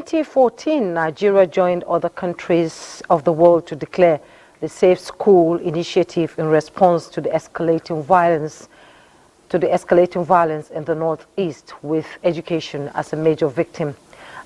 2014, Nigeria joined other countries of the world to declare the Safe School initiative in response to the escalating violence in the northeast, with education as a major victim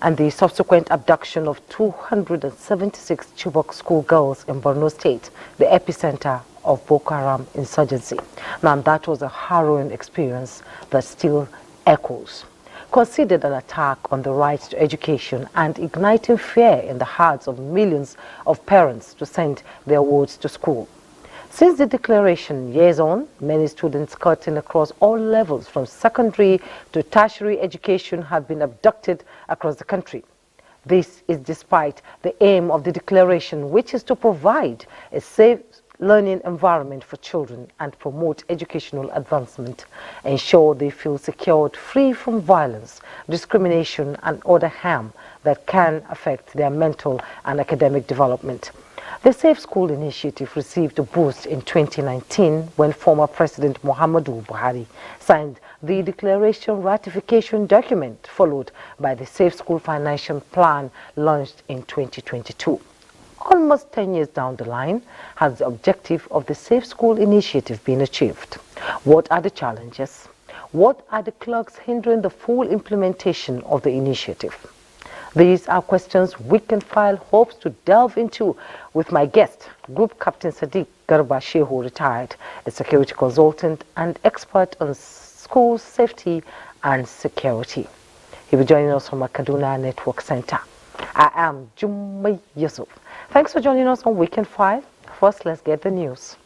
and the subsequent abduction of 276 Chibok schoolgirls in Borno State, the epicenter of Boko Haram insurgency. Now, that was a harrowing experience that still echoes. Considered an attack on the right to education and igniting fear in the hearts of millions of parents to send their wards to school. Since the declaration, years on, many students cutting across all levels from secondary to tertiary education have been abducted across the country. This is despite the aim of the declaration, which is to provide a safe learning environment for children and promote educational advancement, ensure they feel secured, free from violence, discrimination and other harm that can affect their mental and academic development. The Safe School initiative received a boost in 2019 when former President Muhammadu Buhari signed the declaration ratification document, followed by the Safe School Financial Plan launched in 2022. Almost 10 years down the line, has the objective of the Safe School initiative been achieved? What are the challenges? What are the clogs hindering the full implementation of the initiative? These are questions Weekend File hopes to delve into with my guest, Group Captain Sadik GBA Shu, retired, a security consultant and expert on school safety and security. He will be joining us from a Kaduna Network Center. I am Jummai Yusuf. Thanks for joining us on Weekend 5. First, let's get the news.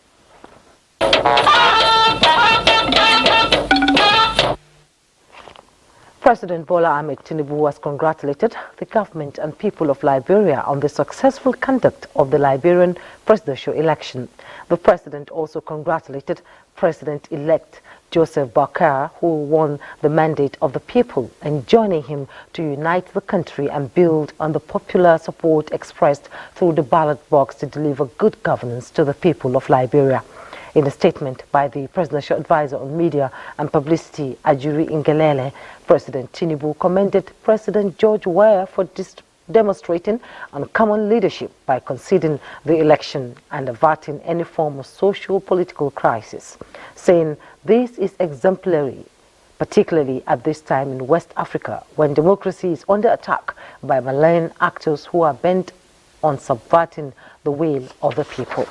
President Bola Ahmed Tinubu has congratulated the government and people of Liberia on the successful conduct of the Liberian presidential election. The president also congratulated President-elect Joseph Boakai, who won the mandate of the people, and joining him to unite the country and build on the popular support expressed through the ballot box to deliver good governance to the people of Liberia. In a statement by the Presidential Advisor on Media and Publicity, Ajuri Ngelale, President Tinubu commended President George Weah for demonstrating uncommon leadership by conceding the election and averting any form of social-political crisis, saying this is exemplary, particularly at this time in West Africa when democracy is under attack by malign actors who are bent on subverting the will of the people.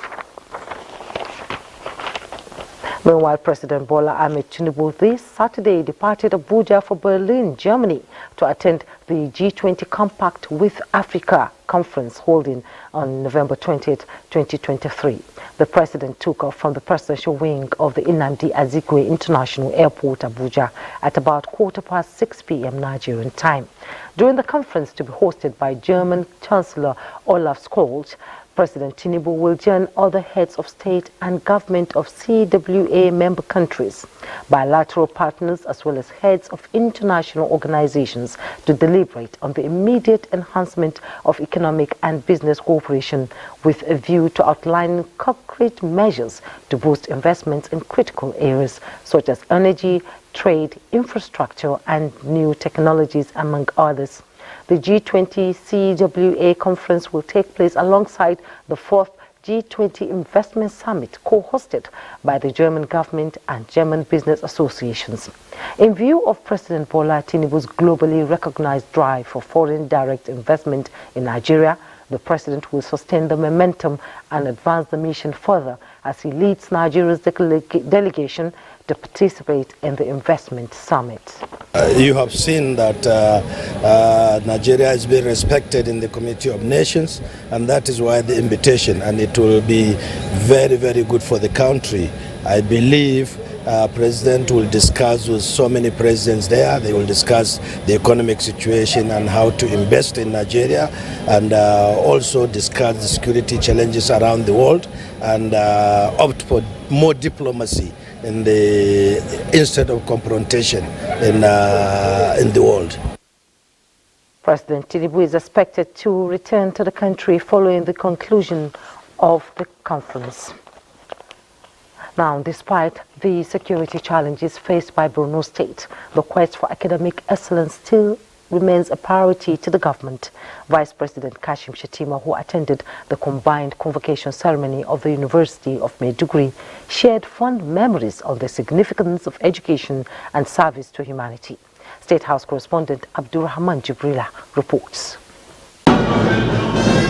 Meanwhile, President Bola Ahmed Tinubu this Saturday departed Abuja for Berlin, Germany, to attend the G20 Compact with Africa conference holding on November 20th, 2023. The president took off from the presidential wing of the Nnamdi Azikiwe International Airport, Abuja, at about 6:15 p.m. Nigerian time. During the conference to be hosted by German Chancellor Olaf Scholz, President Tinubu will join other heads of state and government of CWA member countries, bilateral partners, as well as heads of international organizations to deliberate on the immediate enhancement of economic and business cooperation with a view to outlining concrete measures to boost investments in critical areas such as energy, trade, infrastructure, and new technologies, among others. The G20 CWA conference will take place alongside the 4th G20 Investment Summit, co-hosted by the German government and German business associations. In view of President Bola Tinubu's globally recognized drive for foreign direct investment in Nigeria, the president will sustain the momentum and advance the mission further as he leads Nigeria's delegation to participate in the investment summit. You have seen that Nigeria has been respected in the Committee of Nations, and that is why the invitation, and it will be very, very good for the country. I believe President will discuss with so many presidents there. They will discuss the economic situation and how to invest in Nigeria, and also discuss the security challenges around the world, and opt for more diplomacy instead of confrontation in the world. President Tinubu is expected to return to the country following the conclusion of the conference. Now, despite the security challenges faced by Borno State, the quest for academic excellence still remains a priority to the government. Vice President Kashim Shatima, who attended the combined convocation ceremony of the University of Maiduguri, shared fond memories of the significance of education and service to humanity. State House correspondent Abdurrahman Jibrila reports.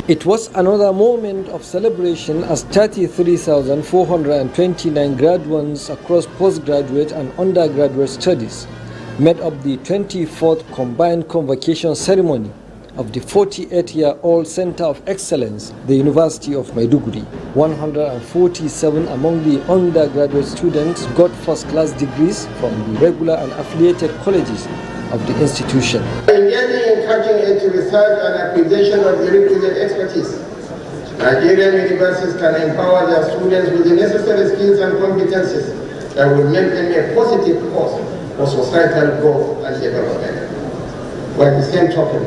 It was another moment of celebration as 33,429 graduates across postgraduate and undergraduate studies made up the 24th combined convocation ceremony of the 48-year-old Center of Excellence, the University of Maiduguri. 147 among the undergraduate students got first-class degrees from the regular and affiliated colleges of the institution. Engaging in cutting-edge research and acquisition of the requisite expertise, Nigerian universities can empower their students with the necessary skills and competencies that will make them a positive force for societal growth and development. By the same token,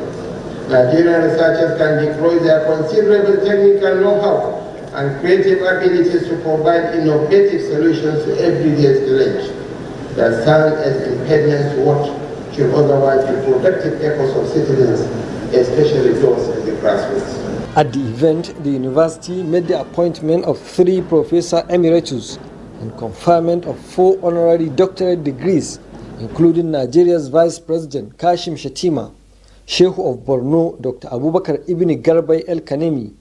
Nigerian researchers can deploy their considerable technical know-how and creative abilities to provide innovative solutions to everyday challenges that stand as impediments to what should otherwise be productive efforts of citizens, especially those at the grassroots. At the event, the university made the appointment of 3 Professor Emeritus and conferment of 4 honorary doctorate degrees, including Nigeria's Vice President Kashim Shatima, Sheikh of Borno Dr. Abubakar Ibn Garbai El Kanemi,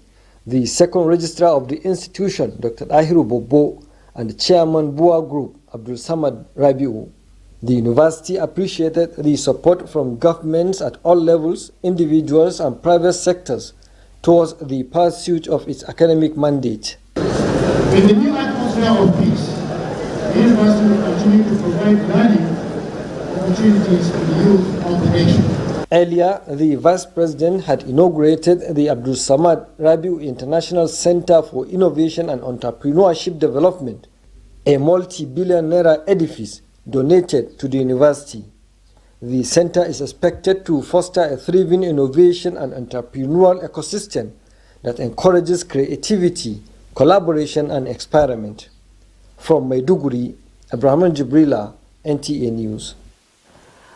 the second registrar of the institution Dr. Ahiru Bobo, and the chairman Bua Group Abdul Samad Rabiu. The university appreciated the support from governments at all levels, individuals and private sectors towards the pursuit of its academic mandate. In the new atmosphere of peace, the university will continue to provide learning opportunities for the youth of the nation. Earlier, the Vice President had inaugurated the Abdul Samad Rabiu International Center for Innovation and Entrepreneurship Development, a multi-billion naira edifice donated to the university. The center is expected to foster a thriving innovation and entrepreneurial ecosystem that encourages creativity, collaboration and experiment. From Maiduguri, Abraham Jibrila, NTA News.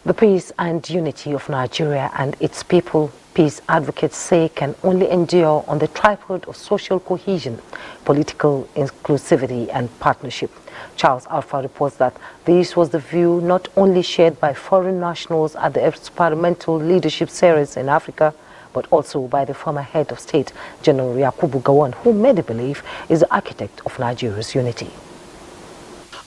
The peace and unity of Nigeria and its people, peace advocates say, can only endure on the tripod of social cohesion, political inclusivity and partnership. Charles Alpha reports that this was the view not only shared by foreign nationals at the experimental leadership series in Africa, but also by the former head of state, General Yakubu Gowon, who many believe is the architect of Nigeria's unity.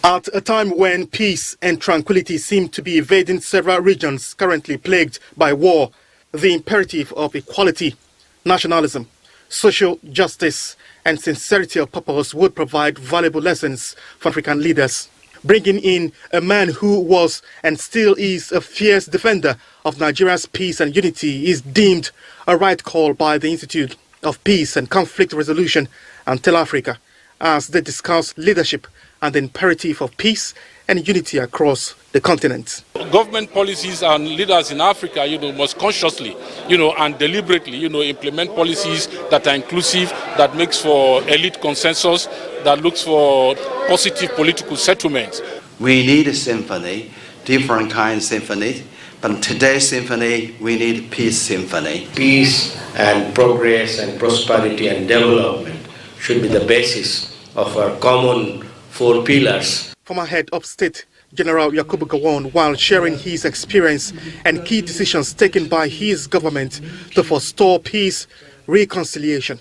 At a time when peace and tranquility seem to be evading several regions currently plagued by war, the imperative of equality, nationalism, social justice and sincerity of purpose would provide valuable lessons for African leaders. Bringing in a man who was and still is a fierce defender of Nigeria's peace and unity is deemed a right call by the Institute of Peace and Conflict Resolution and Tell Africa as they discuss leadership and the imperative of peace and unity across the continent. Government policies and leaders in Africa, must consciously, and deliberately, implement policies that are inclusive, that makes for elite consensus, that looks for positive political settlements. We need a symphony, different kinds of symphony, but today's symphony, we need peace symphony. Peace and progress and prosperity and development should be the basis of our common 4 pillars. Former head of state, General Yakubu Gowon, while sharing his experience and key decisions taken by his government to forestall peace, reconciliation,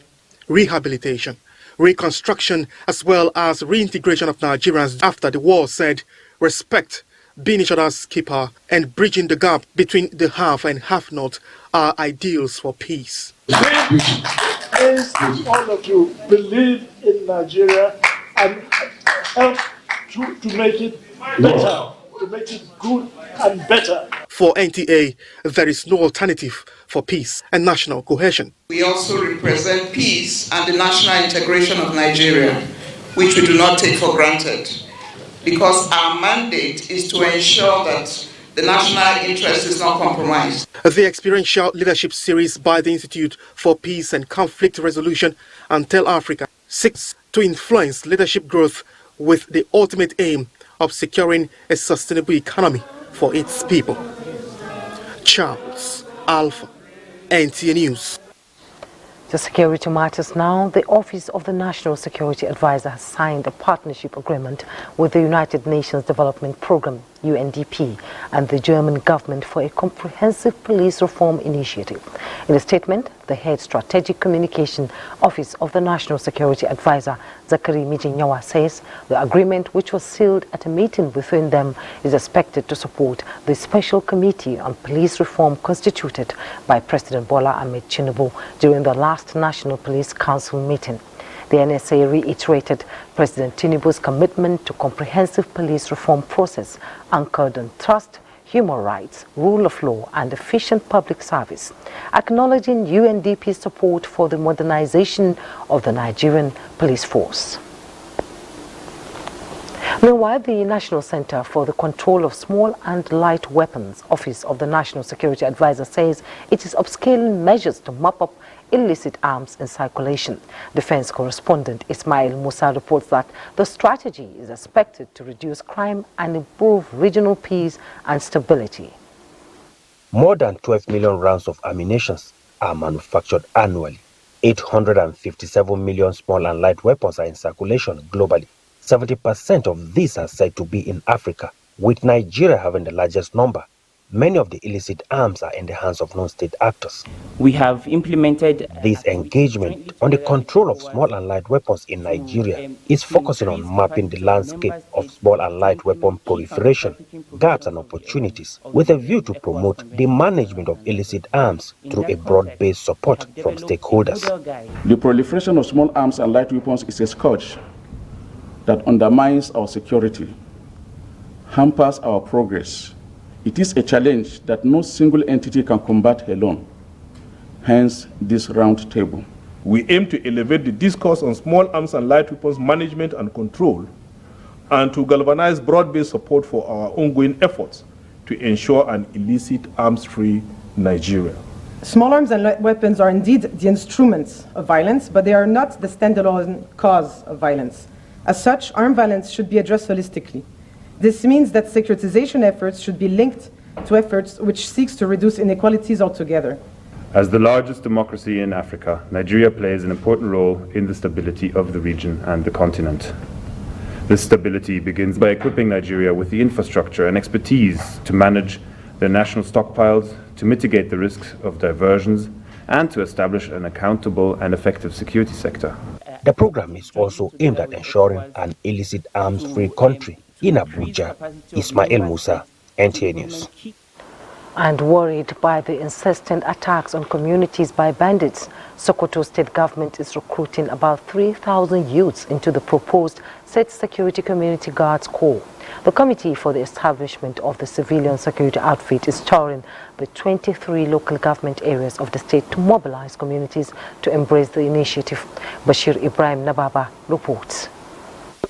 rehabilitation, reconstruction, as well as reintegration of Nigerians after the war, said respect, being each other's keeper, and bridging the gap between the have and have not are ideals for peace. Please, all of you, believe in Nigeria and help to make it better, to make it good and better. For NTA, there is no alternative for peace and national cohesion. We also represent peace and the national integration of Nigeria, which we do not take for granted, because our mandate is to ensure that the national interest is not compromised. The experiential leadership series by the Institute for Peace and Conflict Resolution and Tell Africa seeks to influence leadership growth with the ultimate aim of securing a sustainable economy for its people. Charles Alpha, NTA News. To security matters now, the Office of the National Security Advisor has signed a partnership agreement with the United Nations Development Programme, UNDP, and the German government for a comprehensive police reform initiative. In a statement, the head strategic communication office of the National Security Advisor, Zakari Mijinyawa, says the agreement, which was sealed at a meeting between them, is expected to support the Special Committee on Police Reform constituted by President Bola Ahmed Tinubu during the last National Police Council meeting. The NSA reiterated President Tinubu's commitment to comprehensive police reform process anchored on trust, human rights, rule of law, and efficient public service, acknowledging UNDP's support for the modernization of the Nigerian police force. Meanwhile, the National Center for the Control of Small and Light Weapons, Office of the National Security Advisor, says it is upscaling measures to mop up illicit arms in circulation. Defense correspondent Ismail Musa reports that the strategy is expected to reduce crime and improve regional peace and stability. More than 12 million rounds of ammunition are manufactured annually. 857 million small and light weapons are in circulation globally. 70% of these are said to be in Africa, with Nigeria having the largest number. Many of the illicit arms are in the hands of non-state actors. We have implemented this engagement on the control of small and light weapons in Nigeria is focusing on mapping the landscape of small and light weapon proliferation, gaps and opportunities, with a view to promote the management of illicit arms through a broad-based support from stakeholders. The proliferation of small arms and light weapons is a scourge that undermines our security, hampers our progress. It is a challenge that no single entity can combat alone. Hence, this round table. We aim to elevate the discourse on small arms and light weapons management and control, and to galvanize broad-based support for our ongoing efforts to ensure an illicit arms-free Nigeria. Small arms and light weapons are indeed the instruments of violence, but they are not the standalone cause of violence. As such, armed violence should be addressed holistically. This means that securitization efforts should be linked to efforts which seeks to reduce inequalities altogether. As the largest democracy in Africa, Nigeria plays an important role in the stability of the region and the continent. This stability begins by equipping Nigeria with the infrastructure and expertise to manage their national stockpiles, to mitigate the risks of diversions, and to establish an accountable and effective security sector. The program is also aimed at ensuring an illicit arms-free country. In Abuja, Ismail Musa, NTA News. And worried by the incessant attacks on communities by bandits, Sokoto state government is recruiting about 3,000 youths into the proposed State Security Community Guards Corps. The committee for the establishment of the civilian security outfit is touring the 23 local government areas of the state to mobilize communities to embrace the initiative. Bashir Ibrahim Nababa reports.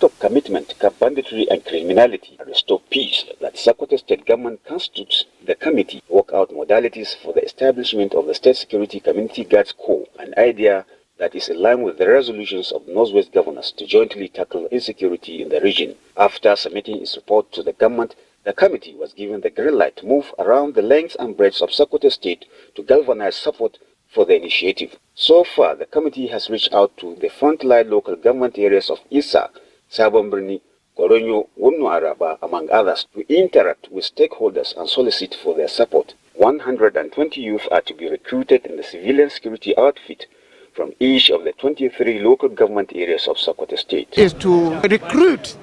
Of commitment to curb banditry and criminality and restore peace that Sokoto state government constitutes the committee to work out modalities for the establishment of the State Security Community Guards Corps, an idea that is in line with the resolutions of Northwest governors to jointly tackle insecurity in the region. After submitting its report to the government, the committee was given the green light to move around the length and breadth of Sokoto state to galvanize support for the initiative. So far, the committee has reached out to the frontline local government areas of Isa, Sabon Birni, Goronyo, Wunno Araba, among others, to interact with stakeholders and solicit for their support. 120 youth are to be recruited in the civilian security outfit from each of the 23 local government areas of Sokoto state. Is to recruit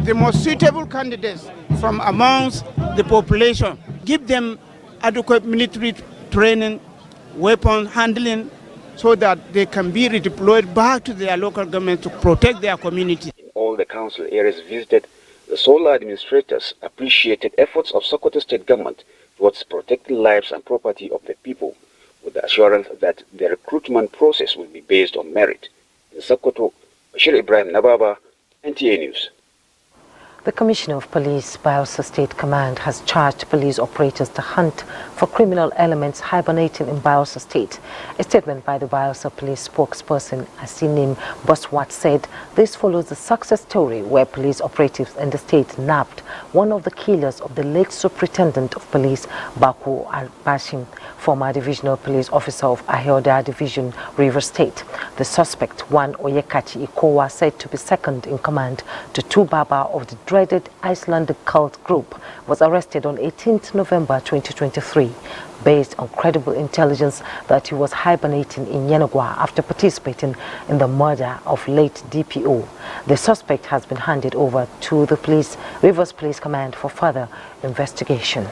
the most suitable candidates from amongst the population, give them adequate military training, weapon handling, so that they can be redeployed back to their local government to protect their community. All the council areas visited, the sole administrators appreciated efforts of Sokoto state government towards protecting lives and property of the people, with the assurance that the recruitment process will be based on merit. In Sokoto, Bashir Ibrahim Nababa, NTA News. The Commissioner of Police, Bayelsa State Command, has charged police operators to hunt for criminal elements hibernating in Bosa State. A statement by the Bosa Police spokesperson, Asinim Boswat, said this follows the success story where police operatives in the state nabbed one of the killers of the late Superintendent of Police, Baku Al-Bashim, former divisional police officer of Ahioda Division, River State. The suspect, one Oyekachi Ikowa, said to be second in command to two Baba of the dreaded Icelandic cult group, was arrested on 18th November 2023 based on credible intelligence that he was hibernating in Yenagwa after participating in the murder of late DPO. The suspect has been handed over to the Rivers Police Command for further investigation.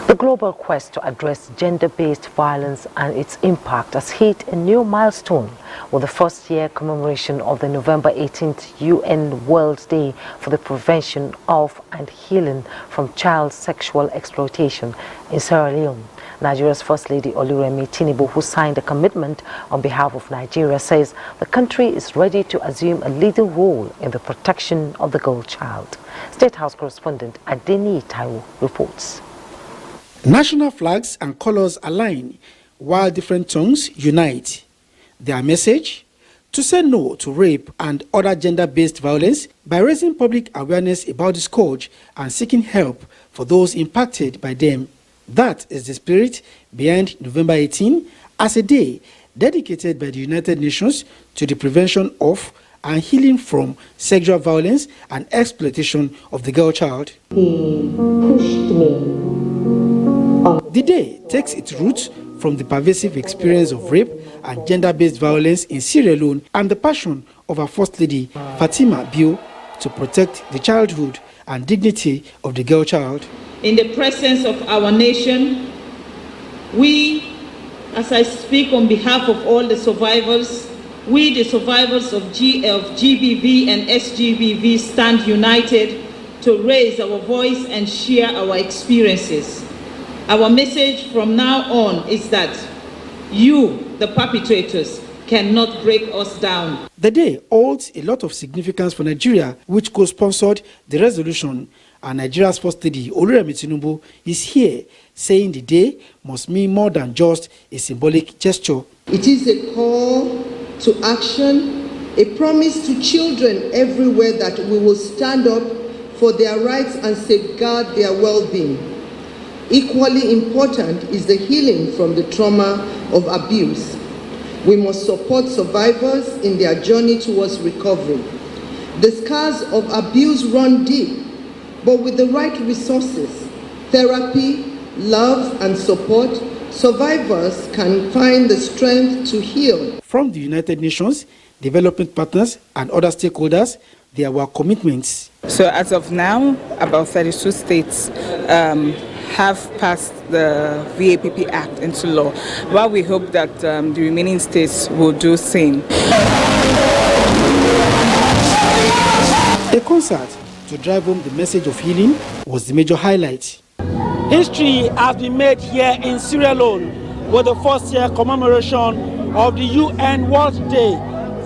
The global quest to address gender-based violence and its impact has hit a new milestone with the first-year commemoration of the November 18th UN World Day for the Prevention of and Healing from Child Sexual Exploitation in Sierra Leone. Nigeria's First Lady Oluremi Tinubu, who signed a commitment on behalf of Nigeria, says the country is ready to assume a leading role in the protection of the girl child. State House correspondent Adeni Taiwo reports. National flags and colors align while different tongues unite. Their message? To say no to rape and other gender-based violence by raising public awareness about the scourge and seeking help for those impacted by them. That is the spirit behind November 18 as a day dedicated by the United Nations to the prevention of and healing from sexual violence and exploitation of the girl child. He pushed me. The day takes its roots from the pervasive experience of rape and gender-based violence in Sierra Leone and the passion of our First Lady Fatima Bio to protect the childhood and dignity of the girl child. In the presence of our nation, we, as I speak on behalf of all the survivors, we, the survivors of GBV and SGBV, stand united to raise our voice and share our experiences. Our message from now on is that you, the perpetrators, cannot break us down. The day holds a lot of significance for Nigeria, which co-sponsored the resolution, and Nigeria's First Lady Oluremi Tinubu is here saying the day must mean more than just a symbolic gesture. It is a call to action, a promise to children everywhere that we will stand up for their rights and safeguard their well-being. Equally important is the healing from the trauma of abuse. We must support survivors in their journey towards recovery. The scars of abuse run deep, but with the right resources, therapy, love, and support, survivors can find the strength to heal. From the United Nations, development partners, and other stakeholders, there were commitments. So as of now, about 32 states have passed the VAPP Act into law, while we hope that the remaining states will do the same. A concert to drive home the message of healing was the major highlight. History has been made here in Sierra Leone with the first year commemoration of the UN World Day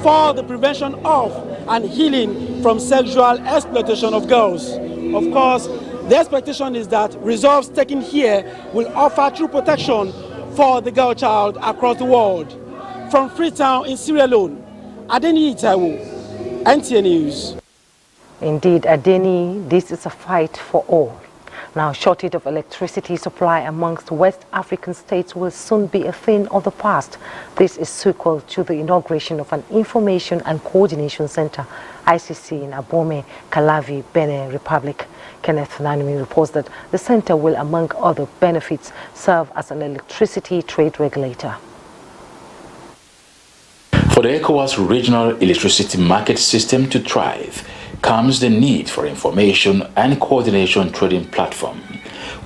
for the prevention of and healing from sexual exploitation of girls. Of course, the expectation is that resolves taken here will offer true protection for the girl child across the world. From Freetown in Sierra Leone, Adeni Taiwo, NTA News. Indeed, Adeni, this is a fight for all. Now, shortage of electricity supply amongst West African states will soon be a thing of the past. This is sequel to the inauguration of an Information and Coordination Center, ICC, in Abome, Calavi, Benin Republic. Kenneth Nanumi reports that the center will, among other benefits, serve as an electricity trade regulator. For the ECOWAS regional electricity market system to thrive, comes the need for information and coordination trading platform.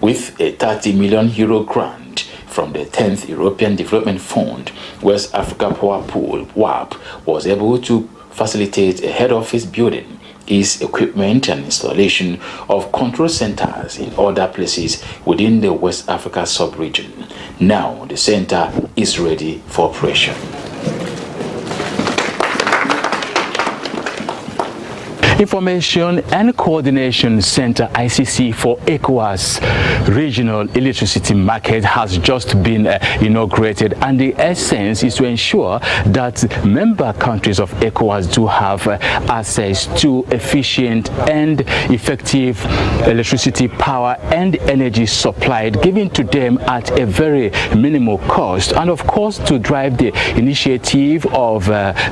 With a €30 million grant from the 10th European Development Fund, West Africa Power Pool, WAP, was able to facilitate a head office building, its equipment and installation of control centers in other places within the West Africa sub-region. Now the center is ready for operation. Information and Coordination Center ICC for ECOWAS regional electricity market has just been inaugurated, and the essence is to ensure that member countries of ECOWAS do have access to efficient and effective electricity power and energy supplied, given to them at a very minimal cost, and of course to drive the initiative of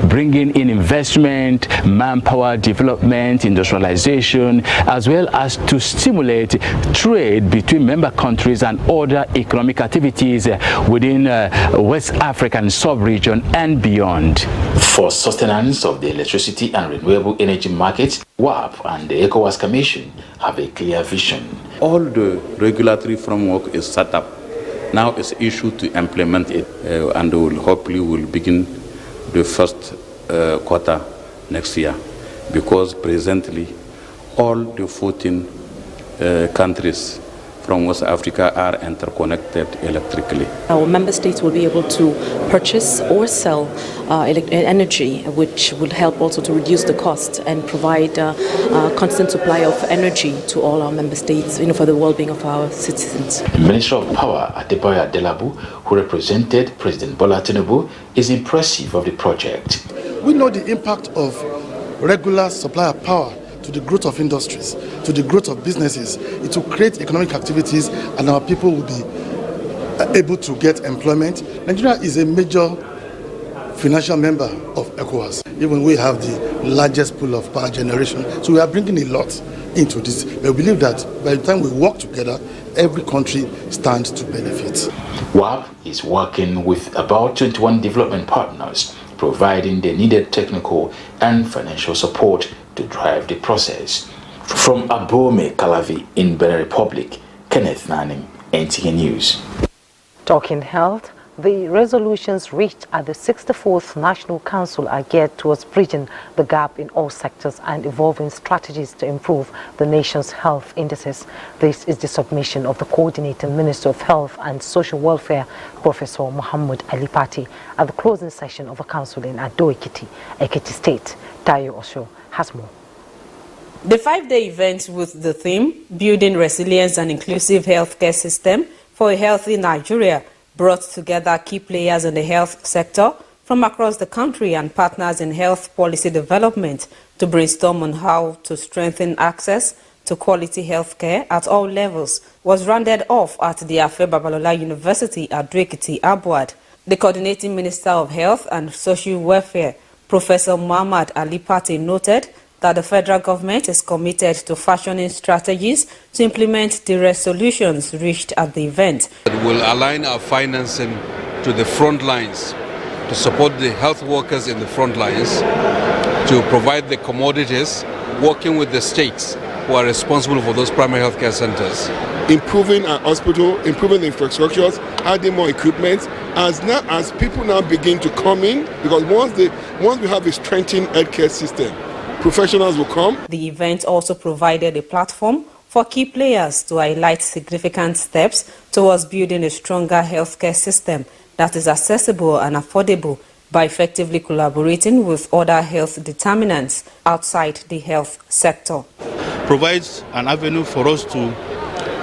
bringing in investment, manpower development, industrialization, as well as to stimulate trade between member countries and other economic activities within West African sub-region and beyond. For sustenance of the electricity and renewable energy markets, WAP and the ECOWAS Commission have a clear vision. All the regulatory framework is set up. Now it's issued to implement it, and hopefully will begin the first quarter next year, because presently all the 14 countries from West Africa are interconnected electrically. Our member states will be able to purchase or sell energy, which will help also to reduce the cost and provide a constant supply of energy to all our member states, for the well-being of our citizens. Minister of Power Adebayo Adelabu, who represented President Bola Tinubu, is impressive of the project. We know the impact of regular supply of power to the growth of industries, to the growth of businesses. It will create economic activities, and our people will be able to get employment. Nigeria is a major financial member of ECOWAS. Even we have the largest pool of power generation, so we are bringing a lot into this. We believe that by the time we work together, every country stands to benefit. WAP is working with about 21 development partners, providing the needed technical and financial support to drive the process. From Abome Kalavi in Benin Republic, Kenneth Nanning, NTA News. Talking health, the resolutions reached at the 64th National Council are geared towards bridging the gap in all sectors and evolving strategies to improve the nation's health indices. This is the submission of the Coordinating Minister of Health and Social Welfare, Professor Muhammad Ali Pati, at the closing session of a council in Ado-Ekiti, Ekiti State. Tayo Osho has more. The 5-day event with the theme, Building Resilience and Inclusive Healthcare System for a Healthy Nigeria, brought together key players in the health sector from across the country and partners in health policy development to brainstorm on how to strengthen access to quality healthcare at all levels, was rounded off at the Afe Babalola University at Ado-Ekiti, Abuja. The Coordinating Minister of Health and Social Welfare, Professor Muhammad Ali Pati, noted that the federal government is committed to fashioning strategies to implement the resolutions reached at the event. We will align our financing to the front lines to support the health workers in the front lines, to provide the commodities, working with the states who are responsible for those primary healthcare centers. Improving our hospital, improving the infrastructures, adding more equipment, as people now begin to come in, because once we have a strengthened healthcare system, professionals will come. The event also provided a platform for key players to highlight significant steps towards building a stronger healthcare system that is accessible and affordable by effectively collaborating with other health determinants outside the health sector. Provides an avenue for us to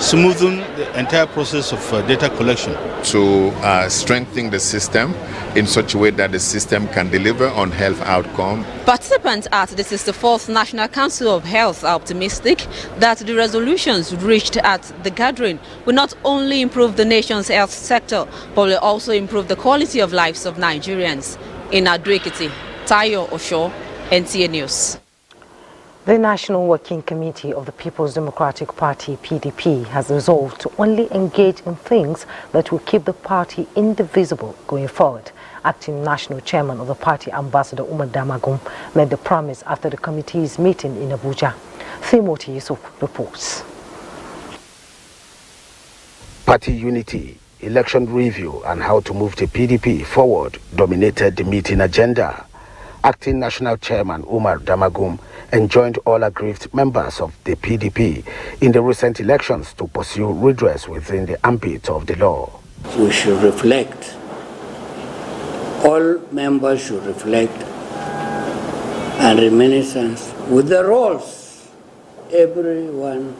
smoothen the entire process of data collection. To strengthen the system in such a way that the system can deliver on health outcome. Participants at the 64th National Council of Health are optimistic that the resolutions reached at the gathering will not only improve the nation's health sector, but will also improve the quality of lives of Nigerians. In Ado-Ekiti, Tayo Osho, NTA News. The National Working Committee of the People's Democratic Party, PDP, has resolved to only engage in things that will keep the party indivisible going forward. Acting National Chairman of the party, Ambassador Umar Damagum, made the promise after the committee's meeting in Abuja. Timothy Yusuf reports. Party unity, election review, and how to move the PDP forward dominated the meeting agenda. Acting National Chairman Umar Damagum enjoined all aggrieved members of the PDP in the recent elections to pursue redress within the ambit of the law. We should reflect, all members should reflect and reminiscence with the roles everyone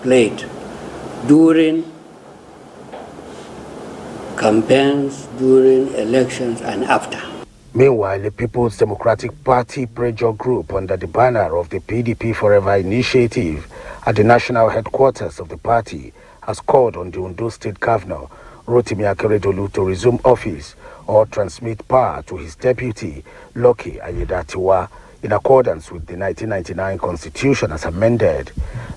played during campaigns, during elections, and after. Meanwhile, the People's Democratic Party pressure group under the banner of the PDP Forever initiative at the national headquarters of the party has called on the Ondo State Governor, Rotimi Akeredolu, to resume office or transmit power to his deputy, Lucky Ayedatiwa, in accordance with the 1999 Constitution as amended.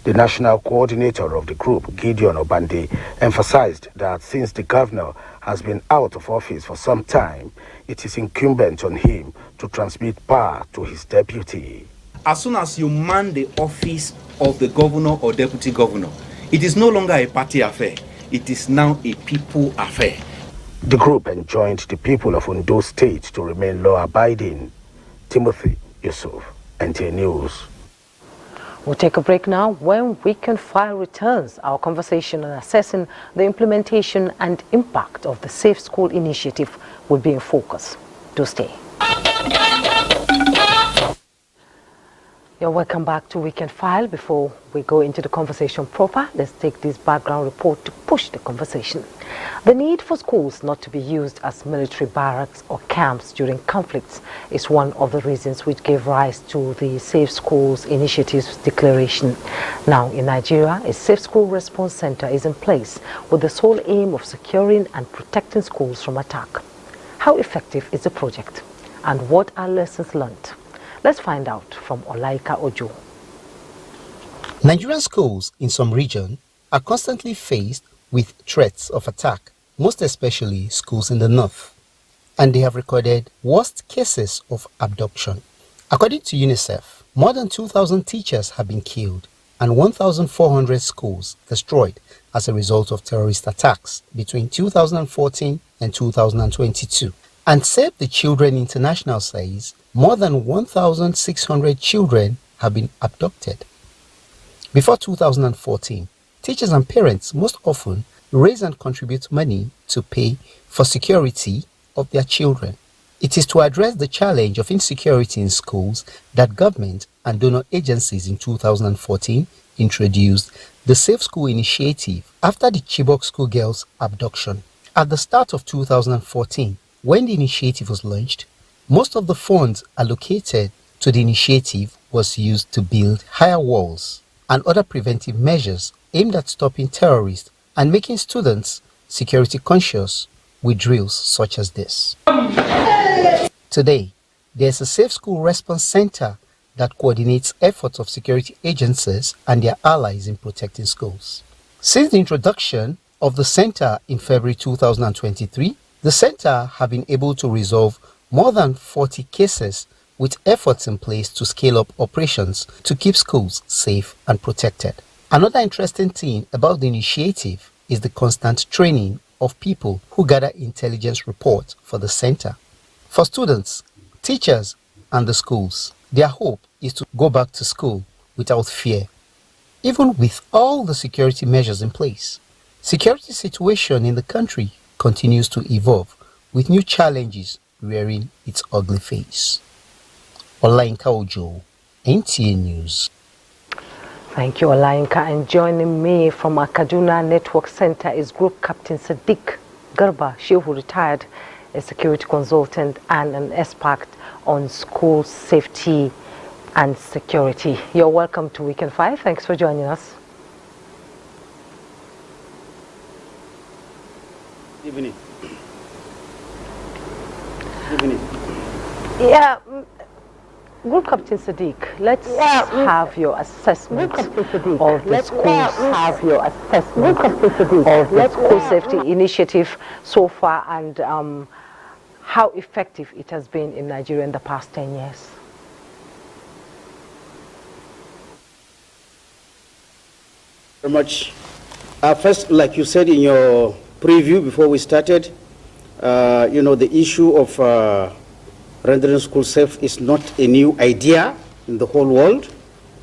The national coordinator of the group, Gideon Obande, emphasized that since the governor has been out of office for some time, it is incumbent on him to transmit power to his deputy. As soon as you man the office of the governor or deputy governor, it is no longer a party affair. It is now a people affair. The group enjoined the people of Ondo State to remain law-abiding. Timothy Yusuf, NTA News. We'll take a break now. When Weekend File returns, our conversation on assessing the implementation and impact of the Safe School initiative will be in focus. Do stay. You're welcome back to Weekend File. Before we go into the conversation proper, let's take this background report to push the conversation. The need for schools not to be used as military barracks or camps during conflicts is one of the reasons which gave rise to the Safe Schools Initiative's declaration. Now in Nigeria, a Safe School Response Center is in place with the sole aim of securing and protecting schools from attack. How effective is the project and what are lessons learned? Let's find out from Olaika Ojo. Nigerian schools in some regions are constantly faced with threats of attack, most especially schools in the north, and they have recorded worst cases of abduction. According to UNICEF, more than 2,000 teachers have been killed and 1,400 schools destroyed as a result of terrorist attacks between 2014 and 2022. And Save the Children International says more than 1,600 children have been abducted. Before 2014, teachers and parents most often raise and contribute money to pay for security of their children. It is to address the challenge of insecurity in schools that government and donor agencies in 2014 introduced the Safe School Initiative after the Chibok schoolgirls' abduction. At the start of 2014, when the initiative was launched, most of the funds allocated to the initiative was used to build higher walls and other preventive measures aimed at stopping terrorists and making students security conscious with drills such as this. Today, there's a Safe School Response Center that coordinates efforts of security agencies and their allies in protecting schools. Since the introduction of the center in February 2023, the center have been able to resolve more than 40 cases with efforts in place to scale up operations to keep schools safe and protected. Another interesting thing about the initiative is the constant training of people who gather intelligence reports for the center. For students, teachers, and the schools, their hope is to go back to school without fear, even with all the security measures in place. Security situation in the country continues to evolve with new challenges rearing its ugly face. Olainka Ojo, NTA News. Thank you, Olainka. And joining me from our Kaduna Network Center is Group Captain Sadik GBA Shu, who retired, a security consultant and an expert on school safety and security. You're welcome to Weekend 5. Thanks for joining us. Evening. Evening. Yeah, Group Captain Sadik, let's have your assessment of the school safety initiative so far and how effective it has been in Nigeria in the past 10 years. Very much. First, like you said in your preview before we started, the issue of rendering school safe is not a new idea in the whole world,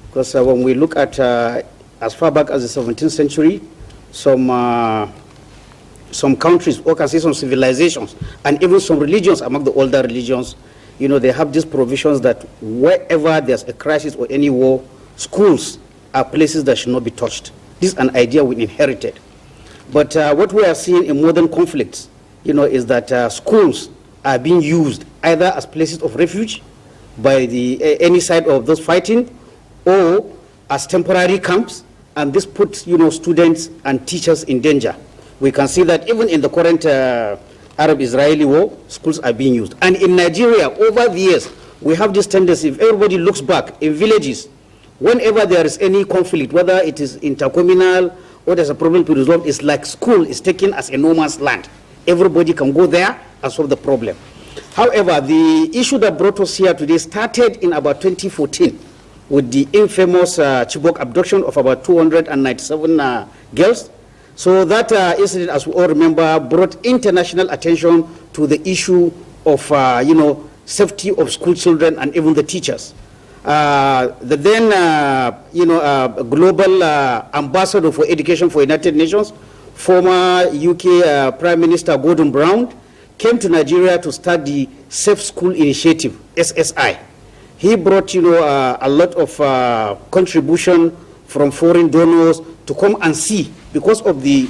because when we look at as far back as the 17th century, some countries, or can say some civilizations, and even some religions among the older religions, they have these provisions that wherever there's a crisis or any war, schools are places that should not be touched. This is an idea we inherited. But what we are seeing in modern conflicts, is that schools are being used either as places of refuge by any side of those fighting, or as temporary camps, and this puts students and teachers in danger. We can see that even in the current Arab-Israeli war, schools are being used. And in Nigeria, over the years, we have this tendency, if everybody looks back in villages, whenever there is any conflict, whether it is intercommunal or there's a problem to resolve, it's like school is taken as a no man's land. Everybody can go there and solve the problem. However, the issue that brought us here today started in about 2014 with the infamous Chibok abduction of about 297 girls. So that incident, as we all remember, brought international attention to the issue of safety of school children and even the teachers. The then global ambassador for education for United Nations, former UK Prime Minister Gordon Brown, came to Nigeria to start the Safe School Initiative, SSI. He brought a lot of contribution from foreign donors to come and see, because of the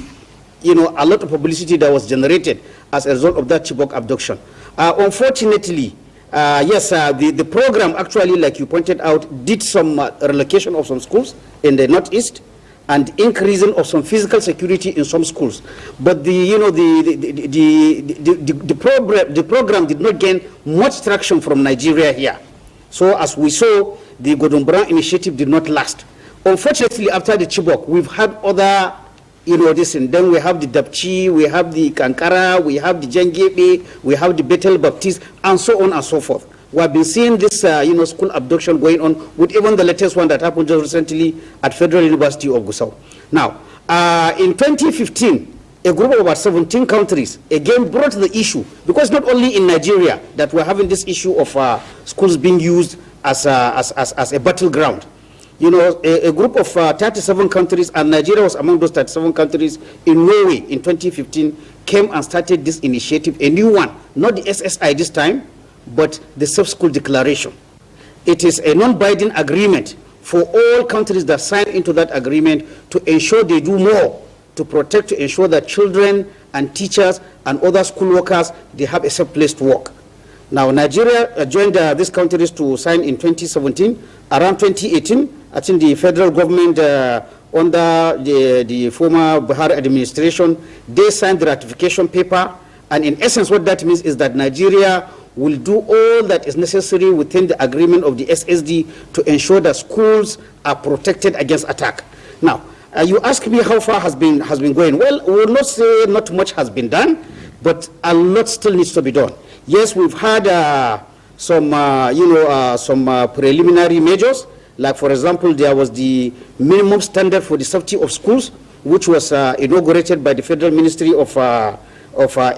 a lot of publicity that was generated as a result of that Chibok abduction. Unfortunately, yes, the program actually, like you pointed out, did some relocation of some schools in the northeast and increasing of some physical security in some schools. But the program did not gain much traction from Nigeria here. So as we saw, the Gordon Brown initiative did not last. Unfortunately, after the Chibok, we've had other, this, and then we have the Dapchi, we have the Kankara, we have the Jengebe, we have the Bethel Baptist, and so on and so forth. We have been seeing this, school abduction going on, with even the latest one that happened just recently at Federal University of Gusau. Now, in 2015, a group of about 17 countries again brought the issue, because not only in Nigeria that we're having this issue of schools being used as a battleground. A group of 37 countries, and Nigeria was among those 37 countries, in Norway in 2015 came and started this initiative, a new one, not the SSI this time, but the Safe School Declaration. It is a non-binding agreement for all countries that sign into that agreement to ensure they do more to protect, to ensure that children and teachers and other school workers, they have a safe place to work. Now, Nigeria joined these countries to sign in 2017. Around 2018, I think the federal government under the former Buhari administration, they signed the ratification paper. And in essence, what that means is that Nigeria will do all that is necessary within the agreement of the SSD to ensure that schools are protected against attack. Now, you ask me how far has been going. Well, we will not say not much has been done, but a lot still needs to be done. Yes, we've had some preliminary measures. Like, for example, there was the minimum standard for the safety of schools, which was inaugurated by the Federal Ministry of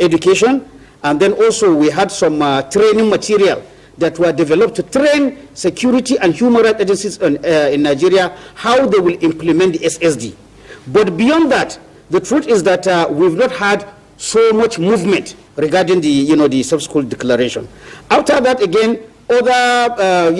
Education. And then also we had some training material that were developed to train security and human rights agencies in Nigeria how they will implement the SSD. But beyond that, the truth is that we've not had so much movement regarding the Safe School Declaration. After that, again, other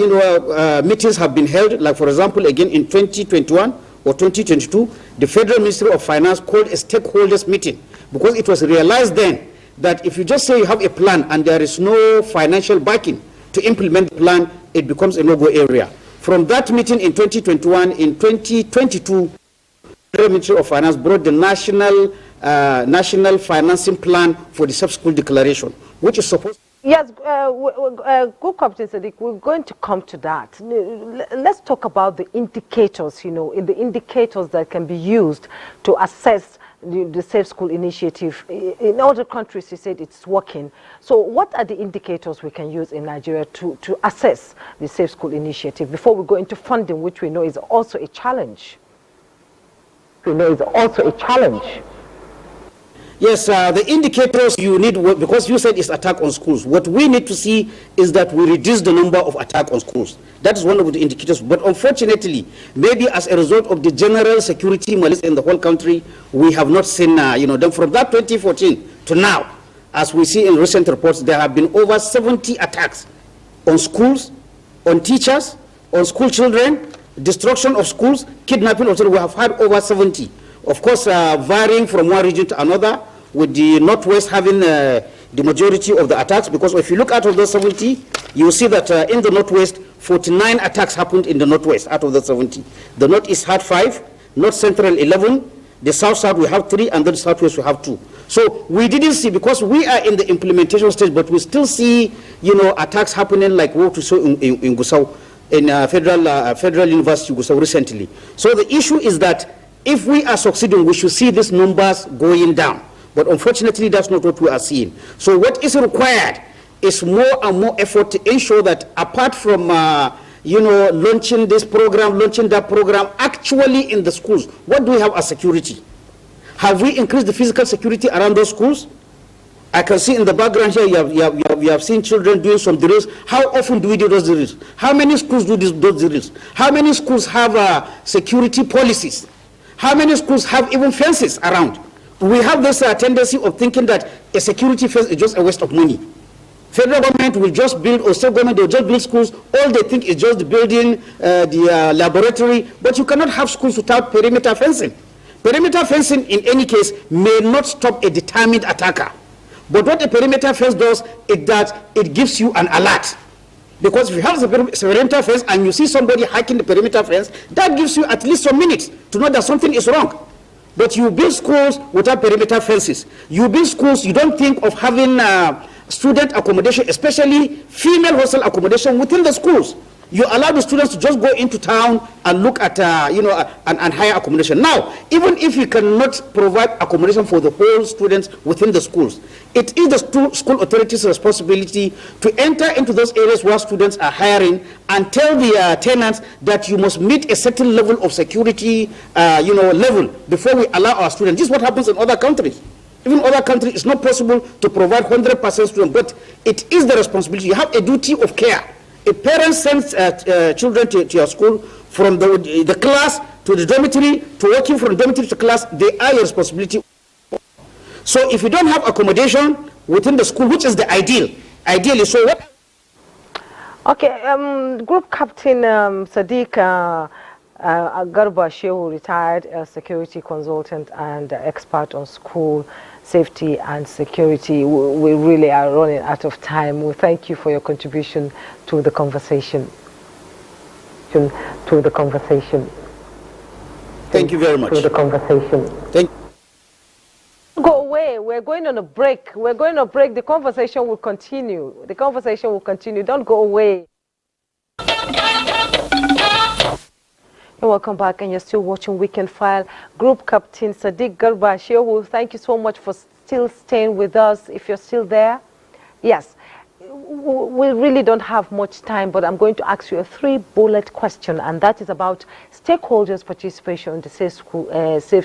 meetings have been held. Like, for example, again in 2021 or 2022, the Federal Ministry of Finance called a stakeholders meeting, because it was realized then that if you just say you have a plan and there is no financial backing to implement the plan, it becomes a no-go area. From that meeting in 2021, in 2022, the Ministry of Finance brought the national financing plan for the Safe School Declaration, which is supposed. Yes, good Captain Sadik, we're going to come to that. Let's talk about the indicators, the indicators that can be used to assess the Safe School Initiative. In other countries, you said it's working. So what are the indicators we can use in Nigeria to assess the Safe School Initiative before we go into funding, which we know is also a challenge? Yes, the indicators you need, because you said it's attack on schools. What we need to see is that we reduce the number of attack on schools. That is one of the indicators. But unfortunately, maybe as a result of the general security malaise in the whole country, we have not seen, then from that 2014 to now, as we see in recent reports, there have been over 70 attacks on schools, on teachers, on school children, destruction of schools, kidnapping of children. We have had over 70. Of course, varying from one region to another, with the Northwest having the majority of the attacks, because if you look out of those 70, you will see that in the Northwest, 49 attacks happened in the Northwest out of the 70. The Northeast had 5, North Central 11, the South we have 3, and then the Southwest we have 2. So we didn't see, because we are in the implementation stage, but we still see, attacks happening like what we saw in Gusau, in Federal University Gusau recently. So the issue is that if we are succeeding, we should see these numbers going down. But unfortunately, that's not what we are seeing. So what is required is more and more effort to ensure that apart from, launching this program, launching that program, actually in the schools, what do we have as security? Have we increased the physical security around those schools? I can see in the background here, you have seen children doing some drills. How often do we do those drills? How many schools do those drills? How many schools have security policies? How many schools have even fences around? We have this tendency of thinking that a security fence is just a waste of money. Federal government will just build, or state government will just build schools. All they think is just building the laboratory, but you cannot have schools without perimeter fencing. Perimeter fencing, in any case, may not stop a determined attacker. But what a perimeter fence does is that it gives you an alert. Because if you have a perimeter fence and you see somebody hacking the perimeter fence, that gives you at least some minutes to know that something is wrong. But you build schools without perimeter fences. You build schools, you don't think of having student accommodation, especially female hostel accommodation within the schools. You allow the students to just go into town and look at, and hire accommodation. Now, even if you cannot provide accommodation for the whole students within the schools, it is the school authorities' responsibility to enter into those areas where students are hiring and tell the tenants that you must meet a certain level of security, level before we allow our students. This is what happens in other countries. Even other countries, it's not possible to provide 100% students, but it is the responsibility. You have a duty of care. If parents send children to your school, from the class to the dormitory, to working from dormitory to class, they are your responsibility. So if you don't have accommodation within the school, which is the ideally, so what? Okay, Group Captain Sadik GBA Shu, retired security consultant and expert on school safety and security. We really are running out of time. We thank you for your contribution to the conversation. Thank you very much. To the conversation. Thank you. Go away. We're going on a break. We're going on a break. The conversation will continue. The conversation will continue. Don't go away. And welcome back, and you're still watching Weekend File. Group Captain Sadik GBA Shu, thank you so much for still staying with us. If you're still there, yes, we really don't have much time, but I'm going to ask you a 3-bullet question, and that is about stakeholders' participation in the Safe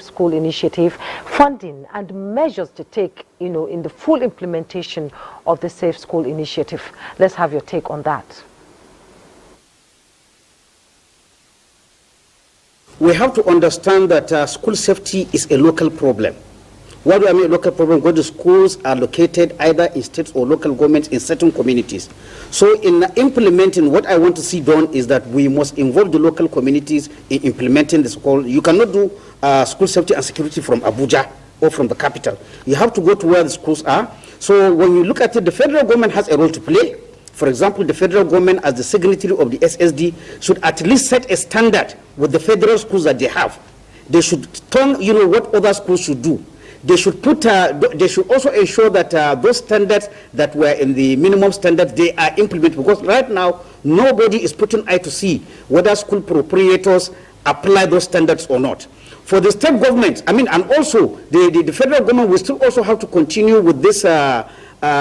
School Initiative, funding and measures to take, in the full implementation of the Safe School Initiative. Let's have your take on that. We have to understand that school safety is a local problem. What do I mean, a local problem? Because the schools are located either in states or local governments in certain communities. So in implementing, what I want to see done is that we must involve the local communities in implementing the school. You cannot do school safety and security from Abuja or from the capital. You have to go to where the schools are. So when you look at it, the federal government has a role to play. For example, the federal government, as the signatory of the SSD, should at least set a standard with the federal schools that they have. They should turn, what other schools should do. They should they should also ensure that those standards that were in the minimum standards, they are implemented. Because right now, nobody is putting eye to see whether school proprietors apply those standards or not. For the state government, and also the federal government will still also have to continue with this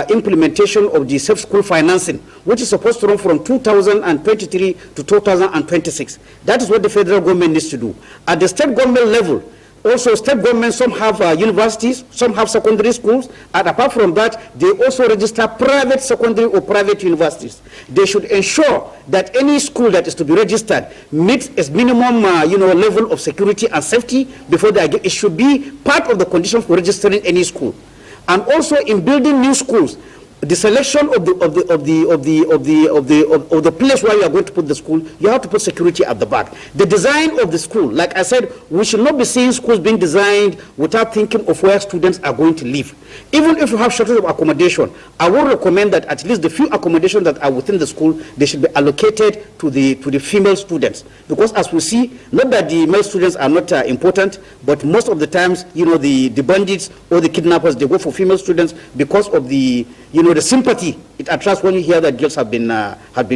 implementation of the safe school financing, which is supposed to run from 2023 to 2026. That is what the federal government needs to do. At the state government level, also state governments, some have universities, some have secondary schools, and apart from that, they also register private secondary or private universities. They should ensure that any school that is to be registered meets its minimum level of security and safety before it should be part of the condition for registering any school. And also in building new schools, the selection of the place where you are going to put the school, you have to put security at the back. The design of the school, like I said, we should not be seeing schools being designed without thinking of where students are going to live. Even if you have shortage of accommodation, I would recommend that at least the few accommodations that are within the school, they should be allocated to the female students. Because as we see, not that the male students are not important, but most of the times, you know, the bandits or the kidnappers, they go for female students because of the, you know, the sympathy it attracts when you hear that girls have been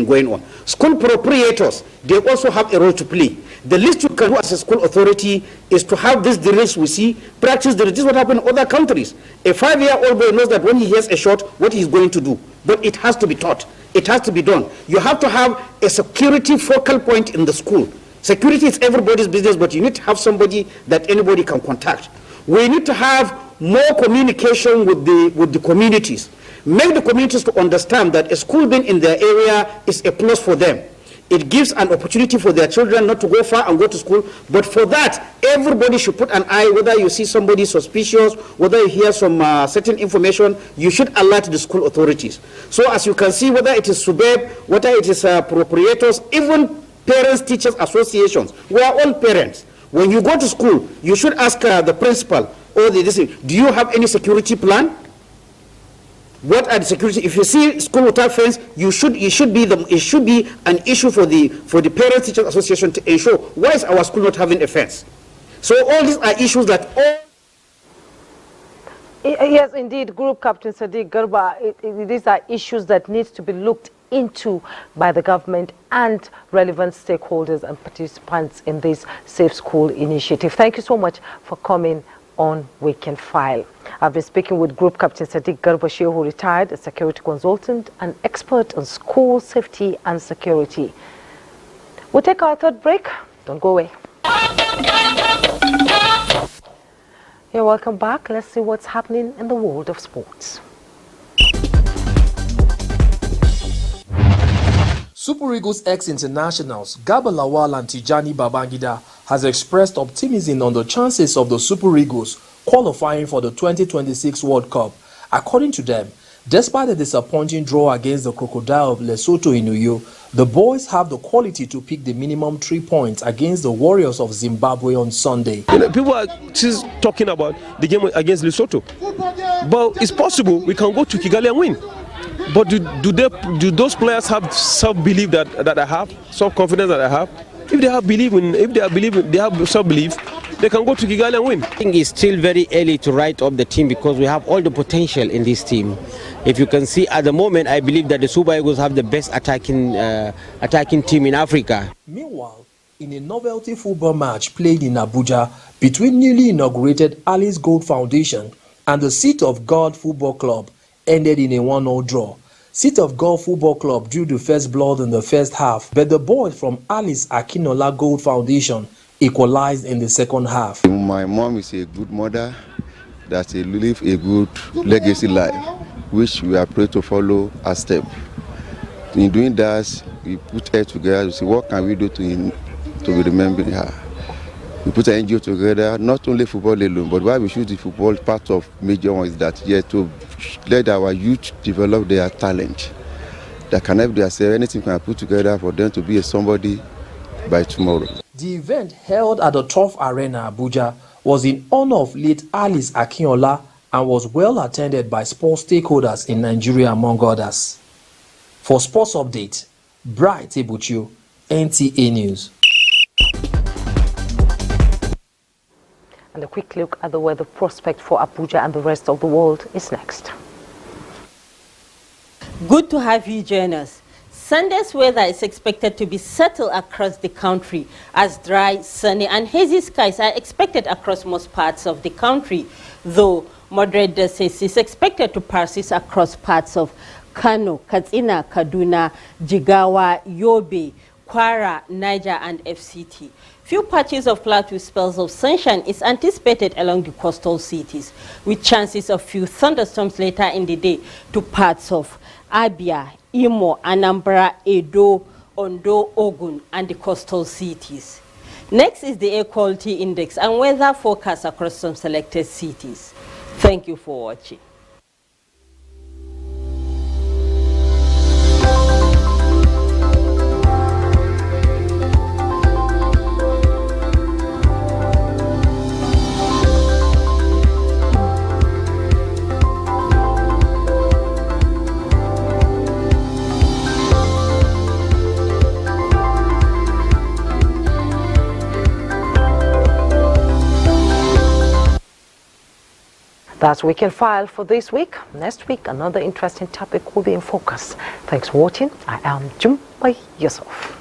going on. School proprietors, they also have a role to play. The least you can do as a school authority is to have this drills we see, practice the. This is what happens in other countries. A 5-year-old boy knows that when he hears a shot, what he's going to do. But it has to be taught. It has to be done. You have to have a security focal point in the school. Security is everybody's business, but you need to have somebody that anybody can contact. We need to have more communication with the communities. Make the communities to understand that a school being in their area is a plus for them. It gives an opportunity for their children not to go far and go to school. But for that, everybody should put an eye. Whether you see somebody suspicious, whether you hear some certain information, you should alert the school authorities. So as you can see, whether it is SUBEB, whether it is proprietors, even parents, teachers, associations, we are all parents. When you go to school, you should ask the principal or do you have any security plan? What are the security? If you see school without fence, it should be an issue for the Parents Teachers Association to ensure why is our school not having a fence. So all these are issues that all. Yes, indeed, Group Captain Sadik Garba, these are issues that need to be looked into by the government and relevant stakeholders and participants in this Safe School initiative. Thank you so much for coming on Weekend File. I've been speaking with Group Captain Sadik GBA Shu, who retired, a security consultant and expert on school safety and security. We'll take our third break. Don't go away. You're welcome back. Let's see what's happening in the world of sports. Super Eagles ex-internationals Garba Lawal and Tijani Babangida has expressed optimism on the chances of the Super Eagles qualifying for the 2026 World Cup. According to them, despite a disappointing draw against the Crocodile of Lesotho in Uyo, the boys have the quality to pick the minimum 3 points against the Warriors of Zimbabwe on Sunday. You know, people are just talking about the game against Lesotho, but it's possible we can go to Kigali and win. But do those players have self-belief that I have, self-confidence that I have? If they have they have self-belief, they can go to Kigali and win. I think it's still very early to write off the team because we have all the potential in this team. If you can see at the moment, I believe that the Super Eagles have the best attacking team in Africa. Meanwhile, in a novelty football match played in Abuja between newly inaugurated Alice Gold Foundation and the Seat of God Football Club, ended in a 1-0 draw. Seat of God Football Club drew the first blood in the first half, but the boys from Alice Akinola Gold Foundation equalized in the second half. My mom is a good mother that live a good legacy life, which we are praying to follow a step. In doing that, we put her together to see what can we do to be remembering her. We put an NGO together, not only football alone, but why we choose the football part of major one is that to let our youth develop their talent. That can help themselves, anything can put together for them to be somebody by tomorrow. The event held at the Turf Arena, Abuja, was in honor of late Alice Akinola and was well attended by sports stakeholders in Nigeria, among others. For Sports Update, Bright Ebuchu, NTA News. And a quick look at the weather prospect for Abuja and the rest of the world is next. Good to have you join us. Sunday's weather is expected to be settled across the country as dry, sunny and hazy skies are expected across most parts of the country, though moderate dust is expected to persist across parts of Kano, Katsina, Kaduna, Jigawa, Yobe, Kwara, Niger and FCT. Few patches of cloud with spells of sunshine is anticipated along the coastal cities, with chances of few thunderstorms later in the day to parts of Abia, Imo, Anambra, Edo, Ondo, Ogun, and the coastal cities. Next is the air quality index and weather forecast across some selected cities. Thank you for watching. That's Weekend File for this week. Next week, another interesting topic will be in focus. Thanks for watching. I am Jummai Yusuf.